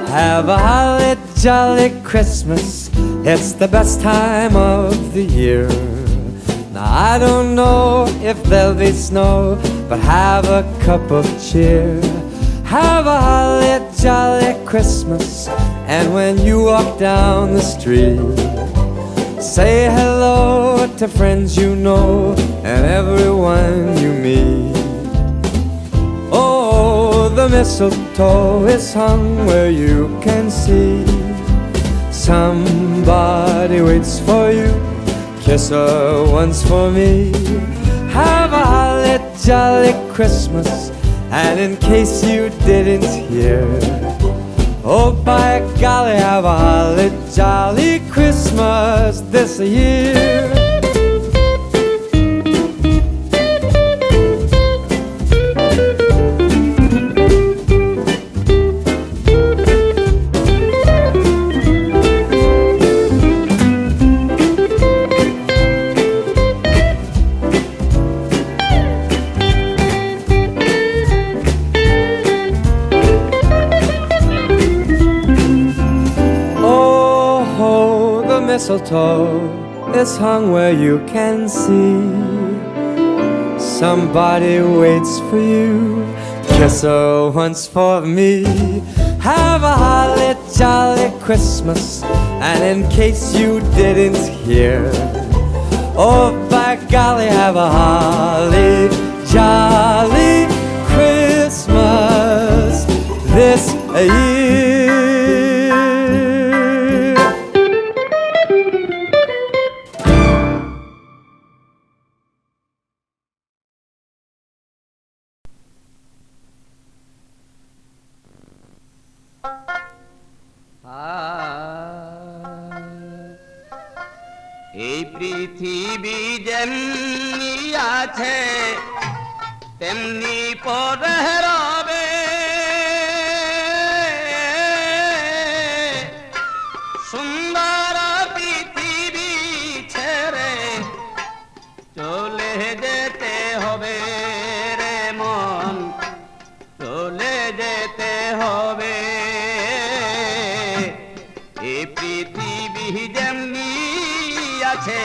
Have a holly jolly Christmas, it's the best time of the year. Now I don't know if there'll be snow, but have a cup of cheer. Have a holly jolly Christmas, and when you walk down the street, say hello to friends you know and everyone you meet. Oh, the mistletoe is hung where you can see. Somebody waits for you, kiss her once for me. Have a holly jolly Christmas, and in case you didn't hear, oh by golly, have a holly jolly Christmas this year. Mistletoe is hung where you can see. Somebody waits for you, kiss her once for me. Have a holly jolly Christmas, and in case you didn't hear, oh by golly, have a holly jolly Christmas this year. এই পৃথিবী যেমনি আছে তেমনি পরে রবে, সুন্দর পৃথিবী ছেড়ে চলে যেতে হবে রে মন, চলে যেতে হবে। এই পৃথিবী যেমনি আছে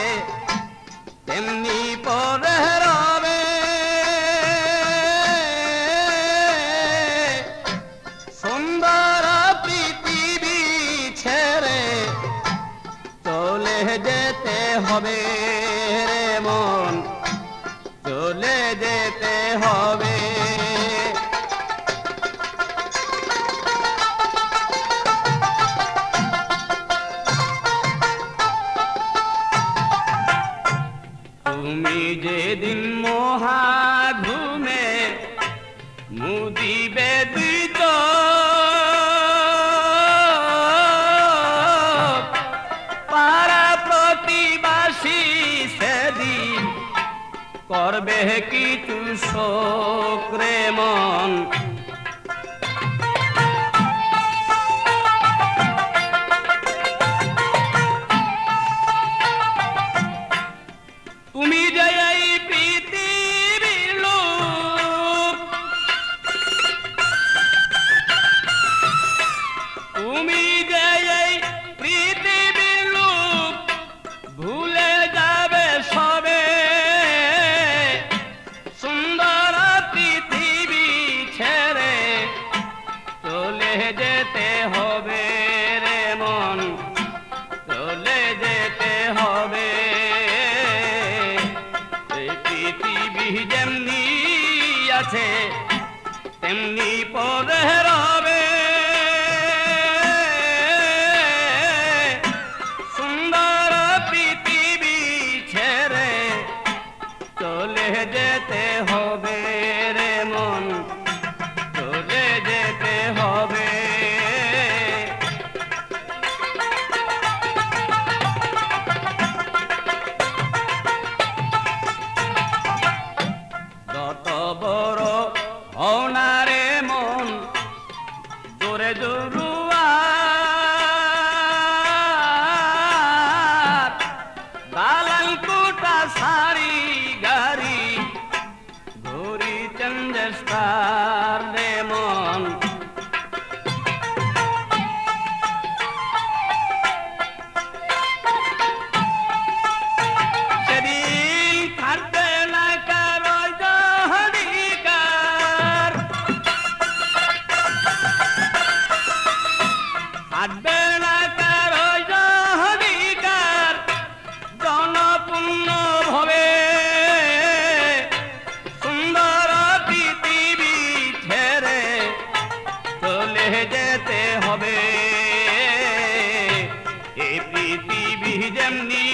তেমনি পরে রবে, সুন্দর পৃথিবী ছেড়ে চলে যেতে হবে রে মন, চলে যেতে হবে। তুমি যেদিন মহা ঘুমে মুদিবে দিত, পাড়া প্রতিবাসী সেদিন করবে কিছু শোক রে মন। তুমি যে এই পৃথিবীর লোক, তুমি যে এই পৃথিবীর লোক, ভুলে যাবে সবে, সুন্দর পৃথিবী ছেড়ে চলে যেতে হবে রে মন, চলে যেতে হবে। পৃথিবী যেমনি আছে তেমনি পরে রবে, সুন্দর পৃথিবী ছেড়ে চলে যেতে হবে রে মন, চলে যেতে হবে। যত বড় হনারে মন, জোরে জোরুয়া দালাল কোটা সারি গাড়ি ঘুরে মাস্টার রে মন সেদিন থাকবে না কারো অধিকার থাকবে না কারো অধিকার জনপূর্ণ ভাবে সুন্দর পৃথিবী ছেড়ে চলে যেতে হবে এই পৃথিবী যেমনি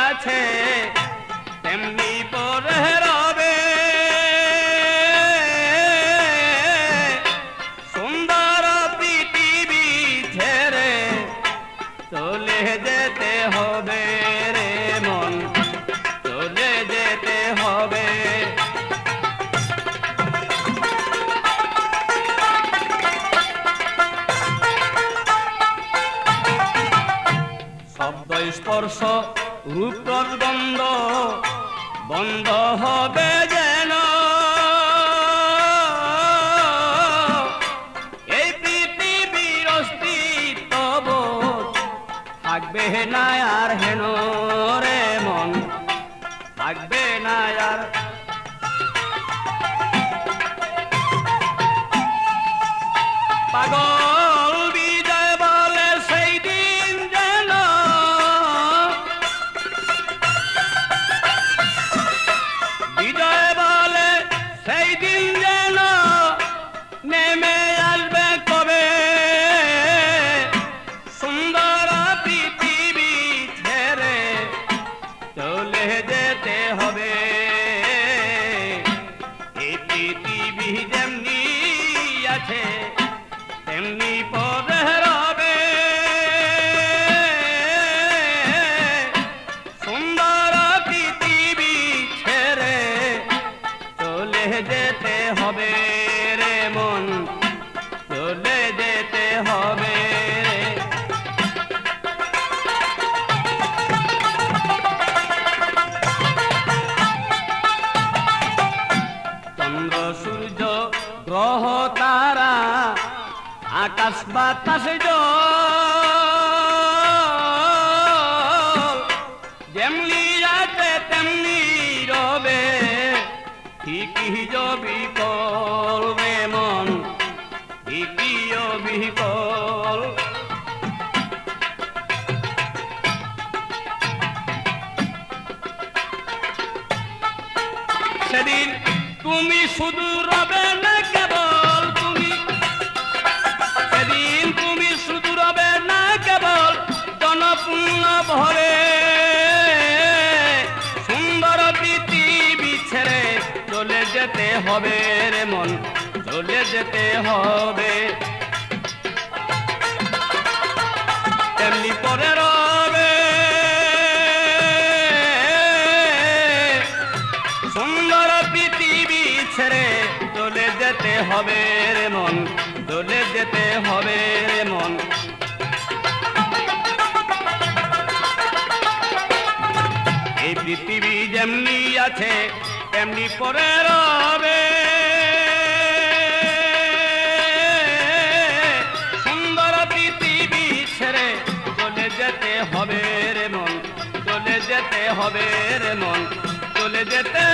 আছে তেমনি পরে রবে সুন্দর পৃথিবী ছেড়ে চলে যেতে হবে রে মন চলে যেতে হবে শব্দ স্পর্শ রূপ গন্ধ বন্ধ হবে যেন এই পৃথিবীর অস্তিত্ব থাকবে না আর হেন রে মন থাকবে না আর পাগল বিজয় বলে সেই দিন যেন বিজয় বলে সেই দিন যেন নেমে আসবে কবে সুন্দর পৃথিবী ছেড়ে চলে যেতে হবে এই পৃথিবী যেমনি আছে তেমনি পরে রবে সুন্দর পৃথিবী ছেড়ে চলে যেতে হবে রে মন চলে যেতে হবে রে চন্দ্র সূর্য গ্রহ তারা আকাশ বাতাস জল যেমনি আছে তেমনি রবে ঠিকই বিকল রে মন ঠিকই বিকল সেদিন তুমি শুধু রবে না কেবল সেদিন তুমি শুধু রবে না কেবল জনপূর্ণ ভরে সুন্দর পৃথিবী ছেড়ে চলে যেতে হবে রে মন চলে যেতে হবে তেমনি পরে রবে সুন্দর পৃথিবী ছেড়ে চলে যেতে হবে রে মন চলে যেতে হবে রে মন এই পৃথিবী যেমনি আছে তেমনি পরে রবে সুন্দর পৃথিবী ছেড়ে চলে যেতে হবে রে মন চলে যেতে হবে রে মন চলে যেতে